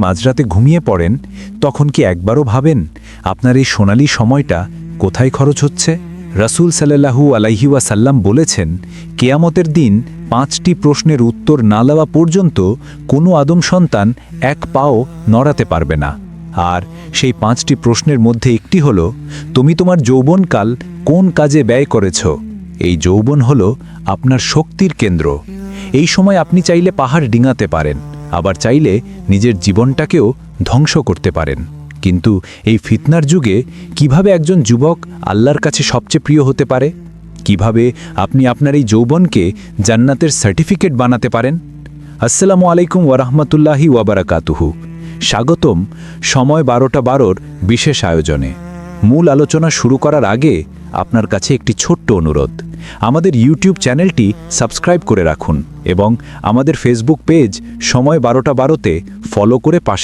মাঝরাতে ঘুমিয়ে পড়েন, তখন কি একবারও ভাবেন আপনার এই সোনালী সময়টা কোথায় খরচ হচ্ছে? রাসূল সাল্লাল্লাহু আলাইহি ওয়াসাল্লাম বলেছেন, কেয়ামতের দিন 5টি প্রশ্নের উত্তর না দেওয়া পর্যন্ত কোনো আদম সন্তান এক পাও নড়াতে পারবে না। আর সেই 5টি প্রশ্নের মধ্যে একটি হলো, তুমি তোমার যৌবনকাল কোন কাজে ব্যয় করেছ? এই যৌবন হলো আপনার শক্তির কেন্দ্র। এই সময় আপনি চাইলে পাহাড় ডিঙাতে পারেন, আবার চাইলে নিজের জীবনটাকেও ধ্বংস করতে পারেন। কিন্তু এই ফিতনার যুগে কিভাবে একজন যুবক আল্লাহর কাছে সবচেয়ে প্রিয় হতে পারে? কিভাবে আপনি আপনার এই যৌবনকে জান্নাতের সার্টিফিকেট বানাতে পারেন? আসসালামু আলাইকুম ওয়ারাহমাতুল্লাহি ওয়াবারাকাতুহু। স্বাগতম সময় 12টা 12 বিশেষ আয়োজনে। মূল আলোচনা শুরু করার আগে আপনার কাছে একটি ছোট্ট অনুরোধ, আমাদের ইউটিউব চ্যানেলটি সাবস্ক্রাইব করে রাখুন এবং আমাদের ফেসবুক পেজ সময় 12টা 12তে ফলো করে পাশে